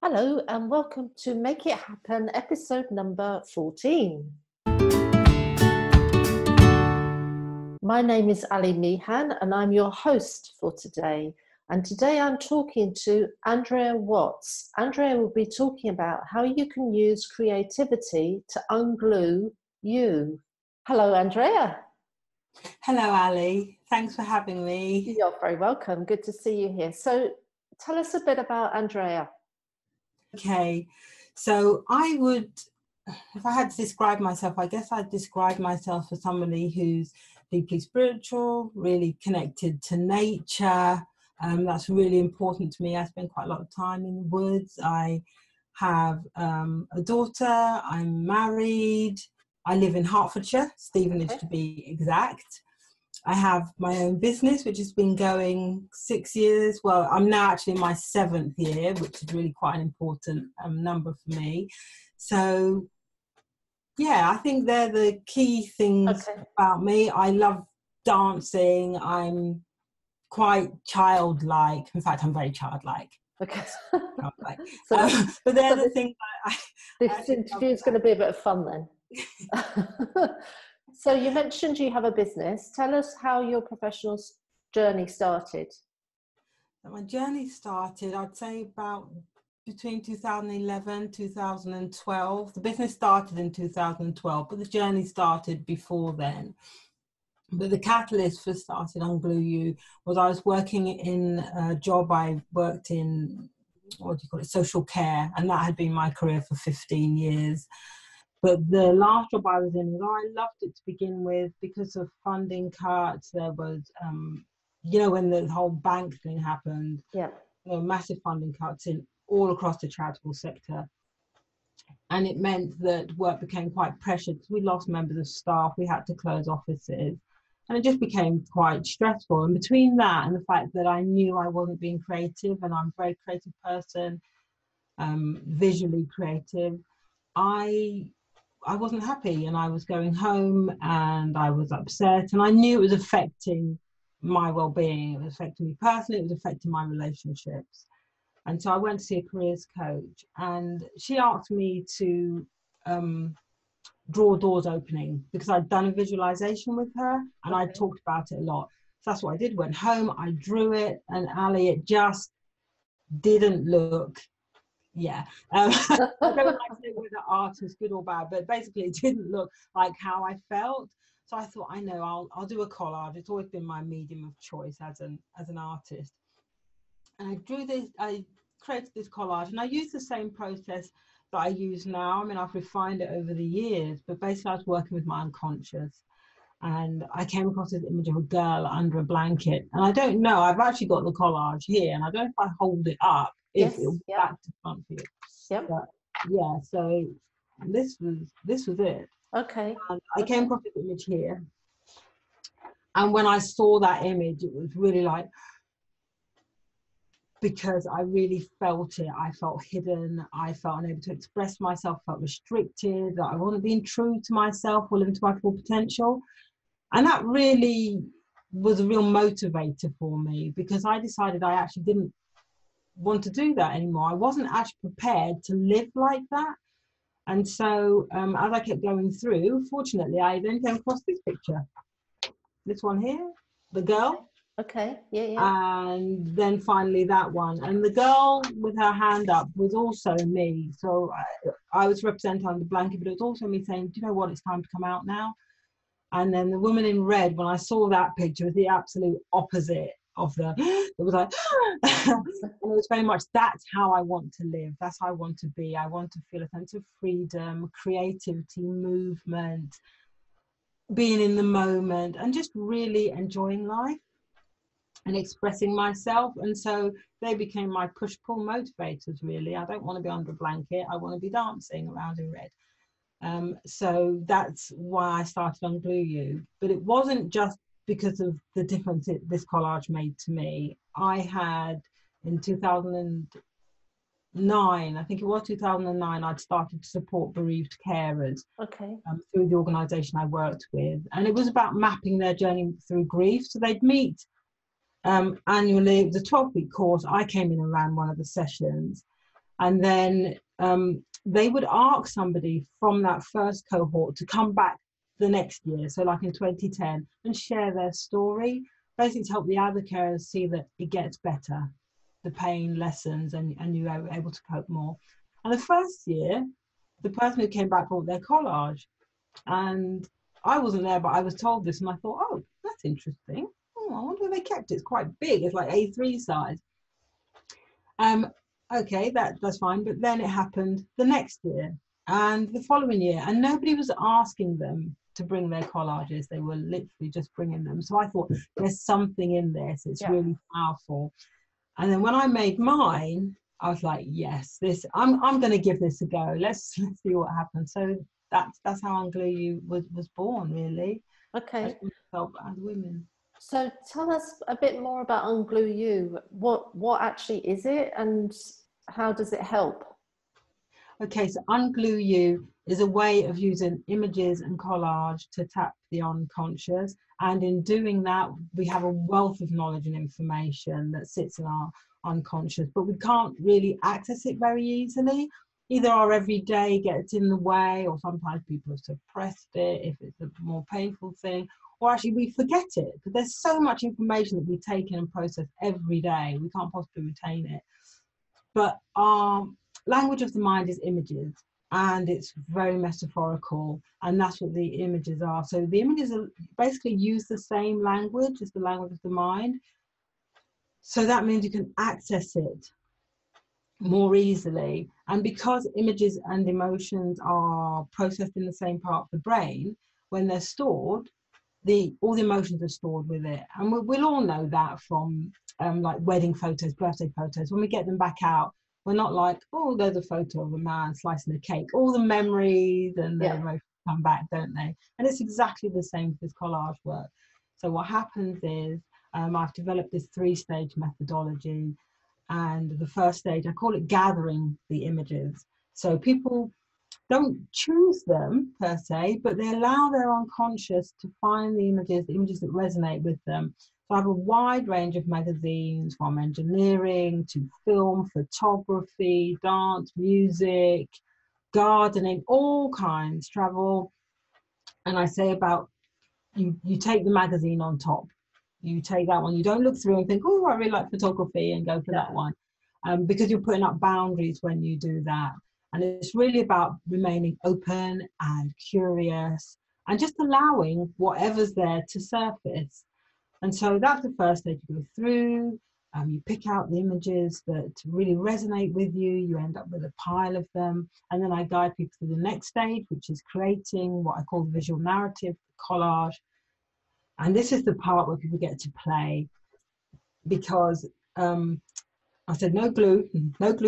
Hello and welcome to Make It Happen, episode number 14. My name is Ali Meehan and I'm your host for today. And today I'm talking to Andrea Watts. Andrea will be talking about how you can use creativity to unglue you. Hello, Andrea. Hello, Ali. Thanks for having me. You're very welcome. Good to see you here. So tell us a bit about Andrea. Okay, so if I had to describe myself, I guess I'd describe myself as somebody who's deeply spiritual, really connected to nature. That's really important to me. I spend quite a lot of time in the woods. I have a daughter. I'm married. I live in Hertfordshire, Stevenage to be exact. I have my own business, which has been going 6 years. Well, I'm now actually in my 7th year, which is really quite an important number for me. So, yeah, I think they're the key things about me. I love dancing. I'm quite childlike. In fact, I'm very childlike. Okay. Childlike. But they're the things This interview is going to be a bit of fun then. So you mentioned you have a business. Tell us how your professional journey started. My journey started, I'd say, about between 2011, 2012. The business started in 2012, but the journey started before then. But the catalyst for starting UnGlue You was I was working in a job I worked in, social care, and that had been my career for 15 years. But the last job I was in, I loved it to begin with because of funding cuts. There was, when the whole bank thing happened, massive funding cuts in all across the charitable sector. And it meant that work became quite pressured because we lost members of staff. We had to close offices. And it just became quite stressful. And between that and the fact that I knew I wasn't being creative, and I'm a very creative person, visually creative, I wasn't happy, and I was going home and I was upset, and I knew it was affecting my well-being. It was affecting me personally, it was affecting my relationships. And so I went to see a careers coach, and she asked me to draw doors opening because I'd done a visualization with her and I talked about it a lot. So that's what I did. Went home, I drew it, and Ali, it just didn't look I don't like to say whether art is good or bad, but basically it didn't look like how I felt. So I thought, I know, I'll do a collage. It's always been my medium of choice as an artist. And I created this collage, and I used the same process that I use now. I mean, I've refined it over the years, but basically I was working with my unconscious. And I came across this image of a girl under a blanket. And I don't know, I've actually got the collage here, and I don't know if I hold it up, if it'll be back to front for you. But so this was it. Okay. And I came across this image here. And when I saw that image, it was really because I really felt it. I felt hidden. I felt unable to express myself, felt restricted, that I wasn't being true to myself or living to my full potential. And that really was a real motivator for me, because I decided I actually didn't want to do that anymore. I wasn't actually prepared to live like that. And so as I kept going through, fortunately, I then came across this picture. This one here, the girl. Okay, And then finally that one. And the girl with her hand up was also me. So I was represented on the blanket, but it was also me saying, do you know what, it's time to come out now. And then the woman in red, when I saw that picture, was the absolute opposite of it was like, and it was very much, that's how I want to live. That's how I want to be. I want to feel a sense of freedom, creativity, movement, being in the moment, and just really enjoying life and expressing myself. And so they became my push-pull motivators, really. I don't want to be under a blanket. I want to be dancing around in red. So that's why I started UnGlue You. But it wasn't just because of the difference this collage made to me. I had, in 2009, I think it was 2009, I'd started to support bereaved carers through the organisation I worked with. And it was about mapping their journey through grief. So they'd meet annually. It was a 12-week course. I came in and ran one of the sessions. And then they would ask somebody from that first cohort to come back the next year, so like in 2010, and share their story, basically to help the other carers see that it gets better, the pain lessens, and you are able to cope more. And the first year, the person who came back brought their collage, and I wasn't there, but I was told this, and I thought, oh, that's interesting. Oh, I wonder where they kept it. It's quite big. It's like A3 size. Okay, that's fine. But then it happened the next year and the following year, and nobody was asking them to bring their collages. They were literally just bringing them. So I thought, there's something in this. It's really powerful. And then when I made mine, I was like, yes, I'm going to give this a go. Let's see what happens. So that's how UnGlue was born, really. Okay. As women. So tell us a bit more about UnGlue. What actually is it, and how does it help? Okay, so UnGlue is a way of using images and collage to tap the unconscious. And in doing that, we have a wealth of knowledge and information that sits in our unconscious, but we can't really access it very easily. Either our everyday gets in the way, or sometimes people have suppressed it if it's a more painful thing, or actually we forget it, because there's so much information that we take in and process every day, we can't possibly retain it. But our language of the mind is images, and it's very metaphorical, and that's what the images are. So the images are basically use the same language as the language of the mind. So that means you can access it more easily. And because images and emotions are processed in the same part of the brain, when they're stored, all the emotions are stored with it. And we'll all know that from like wedding photos, birthday photos. When we get them back out, we're not like, oh, there's a photo of a man slicing a cake. All the memories and the emotions come back, don't they? And it's exactly the same with collage work. So what happens is I've developed this 3-stage methodology. And the first stage, I call it gathering the images. So people don't choose them per se, but they allow their unconscious to find the images that resonate with them. So I have a wide range of magazines, from engineering to film, photography, dance, music, gardening, all kinds, travel. And I say about, you take the magazine on top. You take that one, you don't look through and think, oh, I really like photography, and go for that one. Because you're putting up boundaries when you do that. And it's really about remaining open and curious and just allowing whatever's there to surface. And so that's the first stage you go through. You pick out the images that really resonate with you. You end up with a pile of them. And then I guide people to the next stage, which is creating what I call the visual narrative, the collage. And this is the part where people get to play, because I said, no glue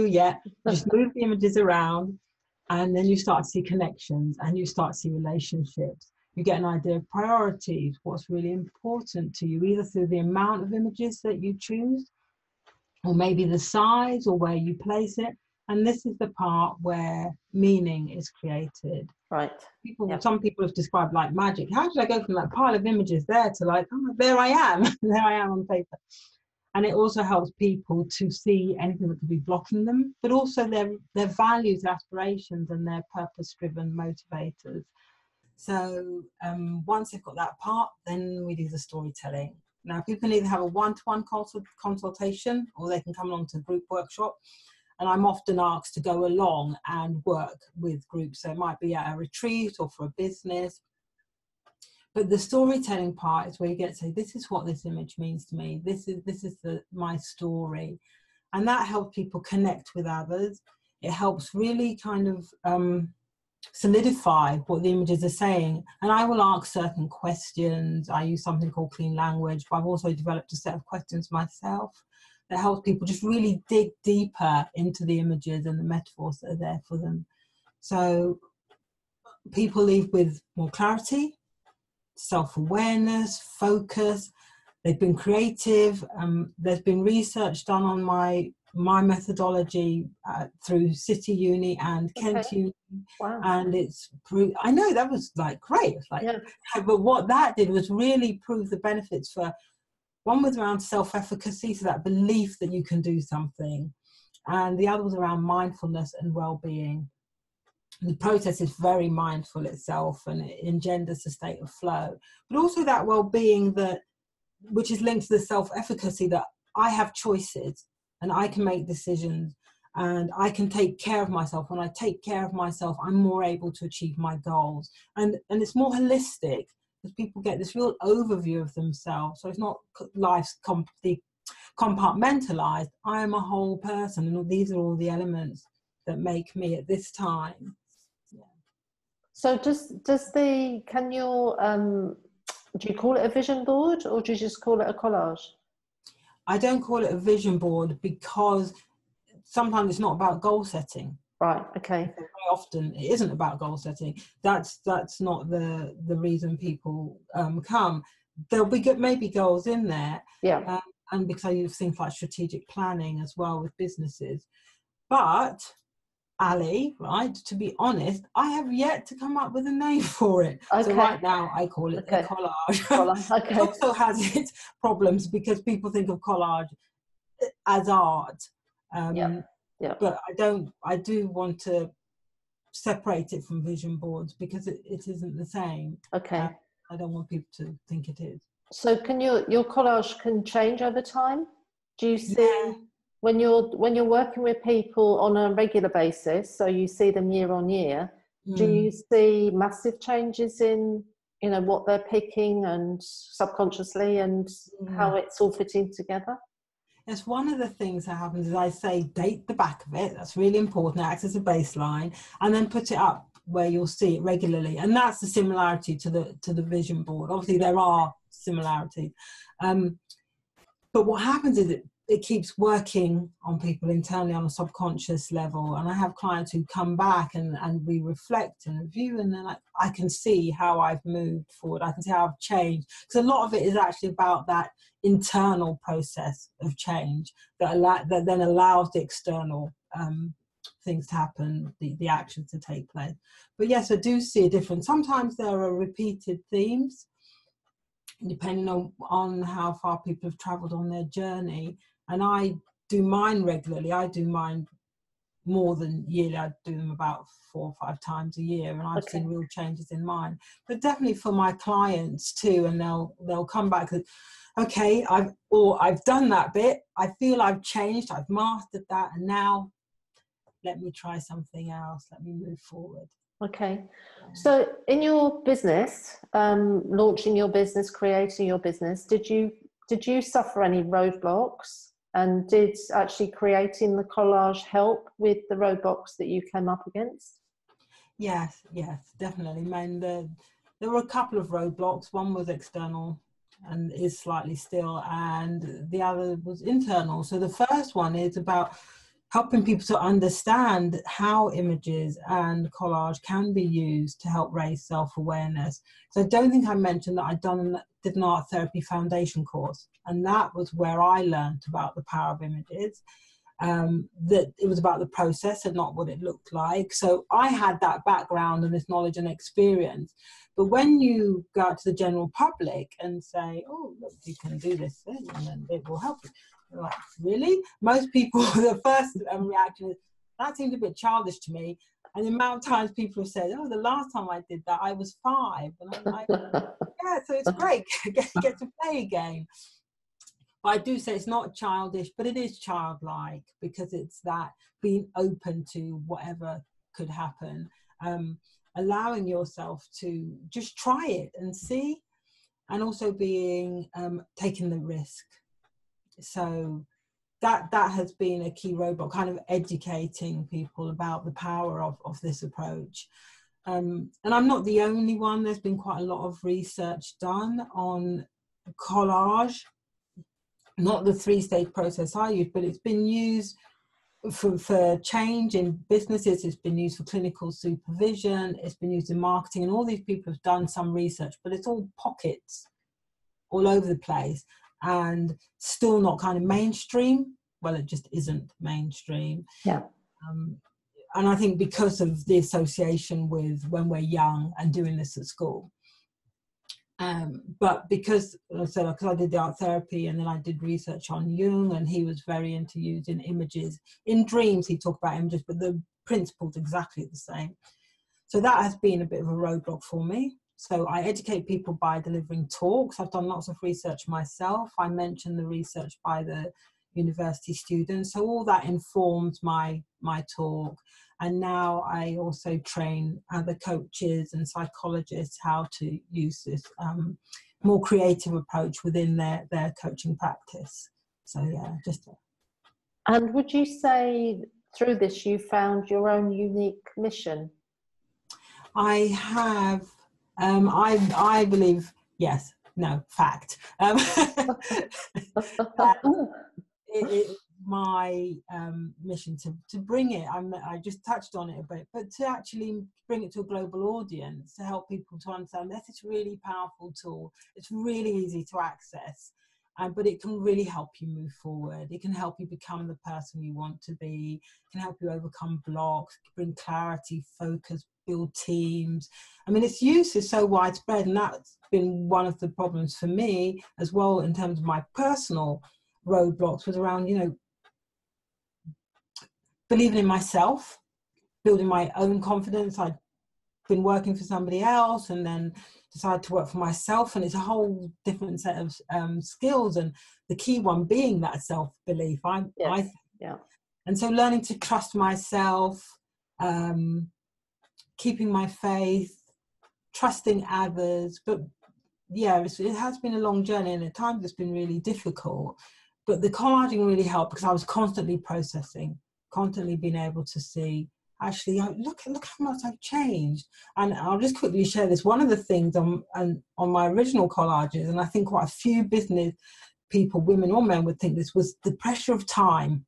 yet, just move the images around, and then you start to see connections and you start to see relationships. You get an idea of priorities, what's really important to you, either through the amount of images that you choose, or maybe the size, or where you place it. And this is the part where meaning is created. Right. Some people have described like magic. How did I go from that pile of images there to like, oh, there I am, there I am on paper. And it also helps people to see anything that could be blocking them, but also their values, aspirations, and their purpose-driven motivators. So once they've got that part, then we do the storytelling. Now, people can either have a one-to-one consultation, or they can come along to a group workshop. And I'm often asked to go along and work with groups. So it might be at a retreat or for a business. But the storytelling part is where you get to say, this is what this image means to me. This is my story. And that helps people connect with others. It helps really kind of solidify what the images are saying. And I will ask certain questions. I use something called clean language, but I've also developed a set of questions myself that helps people just really dig deeper into the images and the metaphors that are there for them. So people leave with more clarity, self-awareness, focus. They've been creative. There's been research done on my methodology through City Uni and Kent Uni. Wow. And it's I know that was like great. Like, but what that did was really prove the benefits for one was around self-efficacy, so that belief that you can do something, and the other was around mindfulness and well-being. The process is very mindful itself, and it engenders a state of flow, but also that well-being which is linked to the self-efficacy, that I have choices and I can make decisions and I can take care of myself. When I take care of myself, I'm more able to achieve my goals, and it's more holistic, because people get this real overview of themselves. So it's not life's compartmentalized. I am a whole person, and these are all the elements that make me at this time. So do you call it a vision board, or do you just call it a collage? I don't call it a vision board because sometimes it's not about goal setting. Right. Okay. Very often it isn't about goal setting. That's not the reason people come. There'll be maybe goals in there. Yeah. And because I use things like strategic planning as well with businesses. But Ali, right, to be honest, I have yet to come up with a name for it. Okay. So right now I call it a collage. Okay. It also has its problems because people think of collage as art. Yeah. But I do want to separate it from vision boards because it isn't the same. Okay. I don't want people to think it is. So your collage can change over time? Do you see when you're working with people on a regular basis, so you see them year on year, do you see massive changes in, what they're picking and subconsciously and how it's all fitting together? Yes, one of the things that happens is I say date the back of it. That's really important. It acts as a baseline, and then put it up where you'll see it regularly. And that's the similarity to the vision board. Obviously, there are similarities, but what happens is it keeps working on people internally on a subconscious level. And I have clients who come back and we reflect and review, and then I can see how I've moved forward. I can see how I've changed, because a lot of it is actually about that internal process of change that then allows the external things to happen, the actions to take place. But yes, I do see a difference. Sometimes there are repeated themes, depending on how far people have traveled on their journey. And I do mine regularly. I do mine more than yearly. I do them about 4 or 5 times a year, and I've seen real changes in mine. But definitely for my clients too, and they'll come back and, okay, I've done that bit. I feel I've changed. I've mastered that, and now let me try something else. Let me move forward. Okay. So in your business, launching your business, creating your business, did you suffer any roadblocks? And did actually creating the collage help with the roadblocks that you came up against? Yes, definitely. There were a couple of roadblocks. One was external and is slightly still, and the other was internal. So the first one is about helping people to understand how images and collage can be used to help raise self-awareness. So I don't think I mentioned that I did an art therapy foundation course, and that was where I learned about the power of images, that it was about the process and not what it looked like. So I had that background and this knowledge and experience. But when you go out to the general public and say, oh, look, you can do this thing and then it will help you, you're like, really? Most people, the first reaction is, that seemed a bit childish to me. And the amount of times people have said, oh, the last time I did that, I was 5. And I'm like, yeah, so it's great, get to play again. But I do say it's not childish, but it is childlike, because it's that being open to whatever could happen, allowing yourself to just try it and see, and also being taking the risk. So that has been a key roadblock, kind of educating people about the power of this approach. And I'm not the only one. There's been quite a lot of research done on collage, not the 3-stage process I use, but it's been used for change in businesses. It's been used for clinical supervision. It's been used in marketing, and all these people have done some research, but it's all pockets all over the place and still not kind of mainstream. Well, it just isn't mainstream. Yeah. And I think because of the association with when we're young and doing this at school. But because I did the art therapy, and then I did research on Jung, and he was very into using images. In dreams, he talked about images, but the principle's exactly the same. So that has been a bit of a roadblock for me. So I educate people by delivering talks. I've done lots of research myself. I mentioned the research by the university students. So all that informs my talk. And now I also train other coaches and psychologists how to use this more creative approach within their coaching practice. So yeah, just. And would you say through this you found your own unique mission? I have. I believe, yes, no, fact. It's my mission to bring it. I just touched on it a bit, but to actually bring it to a global audience, to help people to understand that it's a really powerful tool. It's really easy to access, but it can really help you move forward. It can help you become the person you want to be. It can help you overcome blocks, bring clarity, focus, build teams. I mean, its use is so widespread, and that's been one of the problems for me as well in terms of my personal roadblocks, was around, believing in myself, building my own confidence. I'd been working for somebody else and then decided to work for myself, and it's a whole different set of skills, and the key one being that self-belief. Yeah. And so learning to trust myself, keeping my faith, trusting others. But yeah, it has been a long journey, and at times it's been really difficult. But the collaging really helped because I was constantly processing, constantly being able to see, actually, look how much I've changed. And I'll just quickly share this. One of the things on my original collages, and I think quite a few business people, women or men, would think this, was the pressure of time.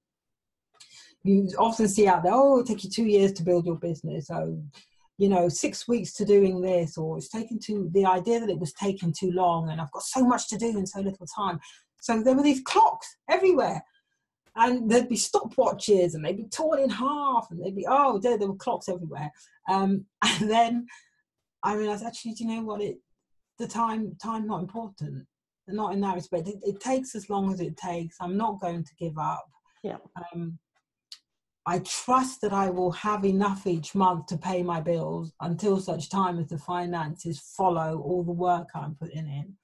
You often see out there, oh, it'll take you 2 years to build your business. Oh, 6 weeks to doing this, or the idea that it was taking too long, and I've got so much to do in so little time. So there were these clocks everywhere, and there'd be stopwatches, and they'd be torn in half, and they'd be, there were clocks everywhere. And then I realized, actually, do you know what? The time not important, not in that respect. It takes as long as it takes. I'm not going to give up. Yeah. I trust that I will have enough each month to pay my bills until such time as the finances follow all the work I'm putting in,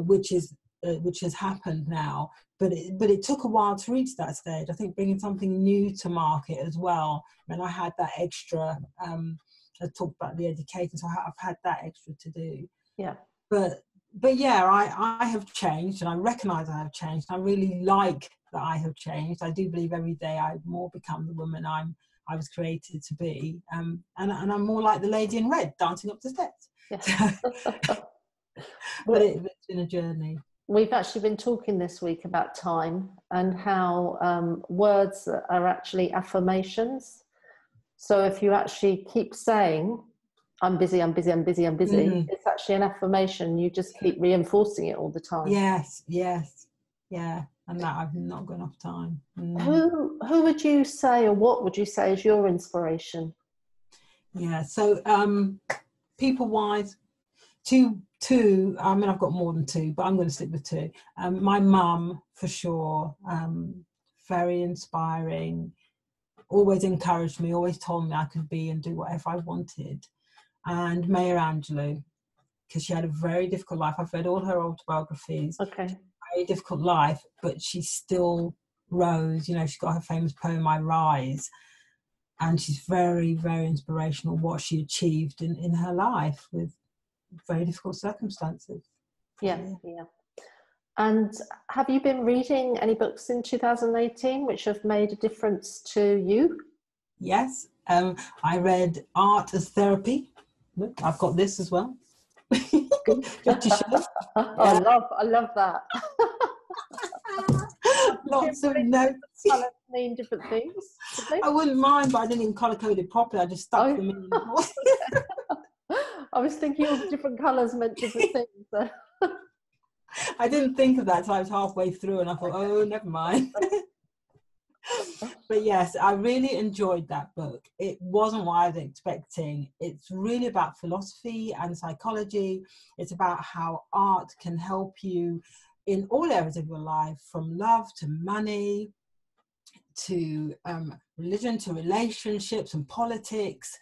which has happened now. But it took a while to reach that stage. I think bringing something new to market as well. And I had that extra. I talked about the education, so I've had that extra to do. Yeah. But yeah, I have changed, and I recognise I have changed. I really like that I have changed. I do believe every day I more become the woman I was created to be, and I'm more like the lady in red dancing up the steps. Yes. But it's been a journey. We've actually been talking this week about time and how words are actually affirmations. So if you actually keep saying, I'm busy, I'm busy, I'm busy, I'm busy, it's actually an affirmation. You just keep reinforcing it all the time. Yes. Yeah. And that I've not got enough time. Who would you say, or what would you say is your inspiration? Yeah, so people-wise, two. I mean, I've got more than two, but I'm going to stick with two. My mum, for sure, very inspiring. Always encouraged me. Always told me I could be and do whatever I wanted. And Maya Angelou, because she had a very difficult life. I've read all her autobiographies. Okay. Very difficult life, but she still rose. She's got her famous poem I Rise, and she's very, very inspirational what she achieved in her life with very difficult circumstances. Yeah. And have you been reading any books in 2018 which have made a difference to you? Yes, I read Art as Therapy. Look, I've got this as well. Just to show. Yeah. I love that. Lots of notes. Colours mean different things. I wouldn't mind, but I didn't even colour code it properly. I just stuck them in. I was thinking all the different colours meant different things. So. I didn't think of that until I was halfway through, and I thought, oh, never mind. But yes, I really enjoyed that book. It wasn't what I was expecting. It's really about philosophy and psychology. It's about how art can help you in all areas of your life, from love to money to religion to relationships and politics,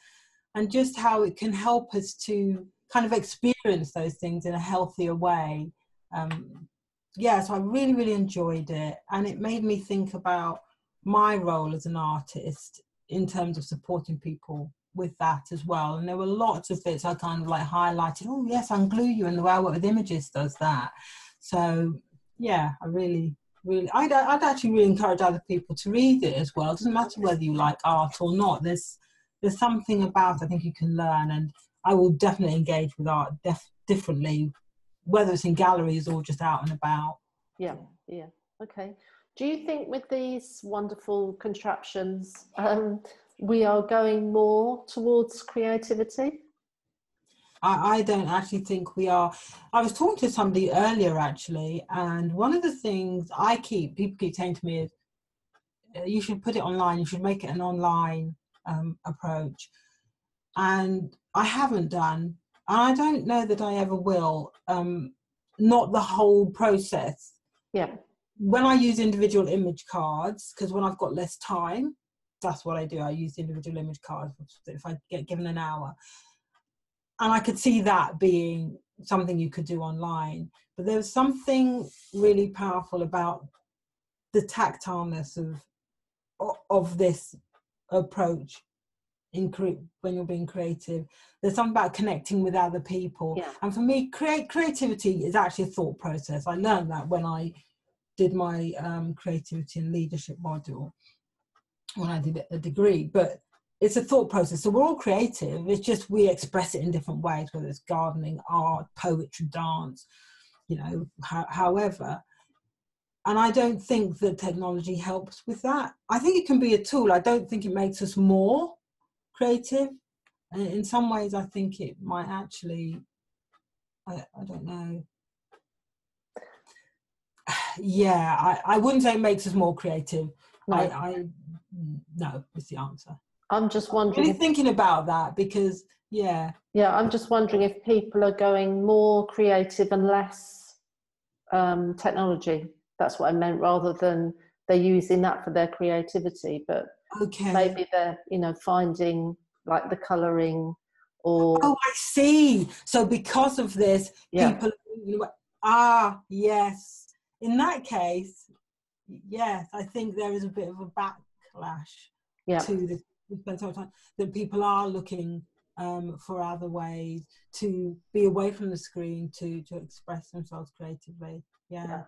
and just how it can help us to kind of experience those things in a healthier way. So I really, really enjoyed it. And it made me think about my role as an artist in terms of supporting people with that as well. And there were lots of bits I kind of like highlighted. Oh yes, UnGlue You and the way I work with images does that. So yeah, I'd actually really encourage other people to read it as well. It doesn't matter whether you like art or not. There's something about it I think you can learn, and I will definitely engage with art differently, whether it's in galleries or just out and about. Yeah. Okay. Do you think with these wonderful contraptions, we are going more towards creativity? I don't actually think we are. I was talking to somebody earlier actually, and one of the things people keep saying to me is, you should put it online, you should make it an online approach. And I haven't done, and I don't know that I ever will, not the whole process. Yeah. When I use individual image cards, because when I've got less time, that's what I do. I use individual image cards if I get given an hour. And I could see that being something you could do online. But there was something really powerful about the tactileness of this approach when you're being creative. There's something about connecting with other people. Yeah. And for me, creativity is actually a thought process. I learned that when I did my creativity and leadership module, when I did a degree. But it's a thought process. So we're all creative. It's just we express it in different ways, whether it's gardening, art, poetry, dance, however. And I don't think that technology helps with that. I think it can be a tool. I don't think it makes us more creative. And in some ways, I think it might actually, I don't know. Yeah, I wouldn't say it makes us more creative. No. No, is the answer. I'm just wondering. Really thinking about that because, yeah. Yeah, I'm just wondering if people are going more creative and less technology. That's what I meant, rather than they're using that for their creativity. But maybe they're, finding like the colouring or... Oh, I see. So because of this, people... yes. In that case, yes, I think there is a bit of a backlash to this. We spend so much time that people are looking for other ways to be away from the screen to express themselves creatively. Yeah.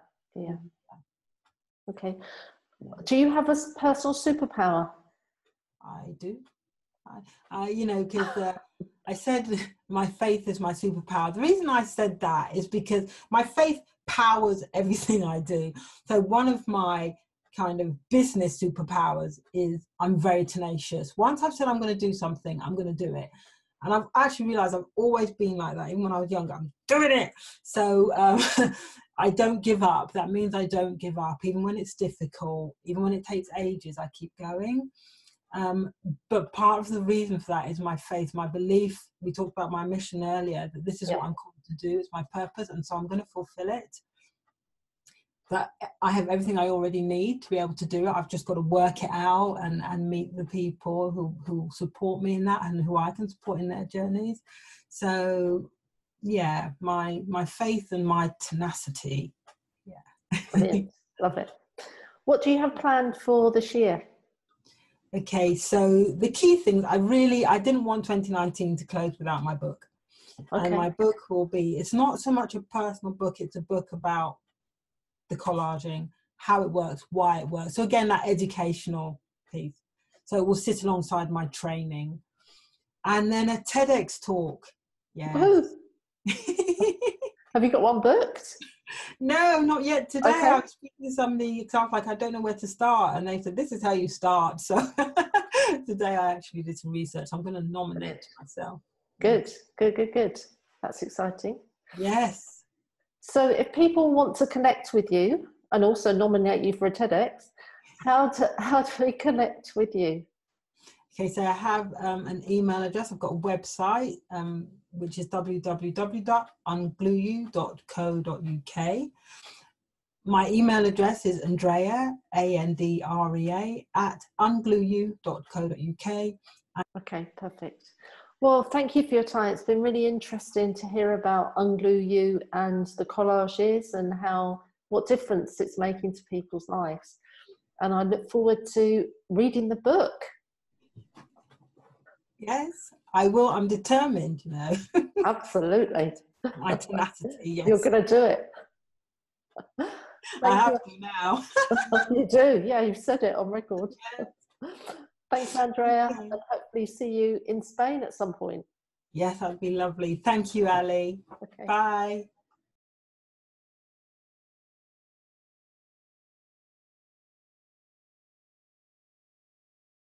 Okay. Do you have a personal superpower? I do. Because I said my faith is my superpower. The reason I said that is because my faith powers everything I do. So one of my kind of business superpowers is I'm very tenacious. Once I've said I'm going to do something, I'm going to do it. And I've actually realized I've always been like that. Even when I was younger, I'm doing it. So I don't give up. That means I don't give up. Even when it's difficult, even when it takes ages, I keep going. But part of the reason for that is my faith, my belief. We talked about my mission earlier, that this is what I'm called to do. It's my purpose. And so I'm going to fulfill it. That I have everything I already need to be able to do it. I've just got to work it out and meet the people who support me in that and who I can support in their journeys. So yeah, my faith and my tenacity. Yeah. Brilliant. Love it. What do you have planned for this year? Okay, so the key things, I didn't want 2019 to close without my book. Okay. And my book will be, it's not so much a personal book, it's a book about the collaging, how it works, why it works. So again, that educational piece. So it will sit alongside my training. And then a TEDx talk. Yeah. Have you got one booked? No, not yet today. Okay. I was speaking to somebody, because I was like, I don't know where to start. And they said, this is how you start. So today I actually did some research. I'm going to nominate myself. Good. That's exciting. Yes. So if people want to connect with you and also nominate you for a TEDx, How do we connect with you? Okay, so I have an email address. I've got a website, which is www.unglueyou.co.uk. My email address is Andrea, Andrea, at unglueyou.co.uk. Okay, perfect. Well, thank you for your time. It's been really interesting to hear about UnGlue You and the collages and what difference it's making to people's lives. And I look forward to reading the book. Yes, I will. I'm determined, you know. Absolutely. My tenacity, yes. You're going to do it. I have to now. You do. Yeah, you've said it on record. Yes. Thanks, Andrea. Okay. And hopefully see you in Spain at some point. Yes, that'd be lovely. Thank you, Ali. Okay. Bye.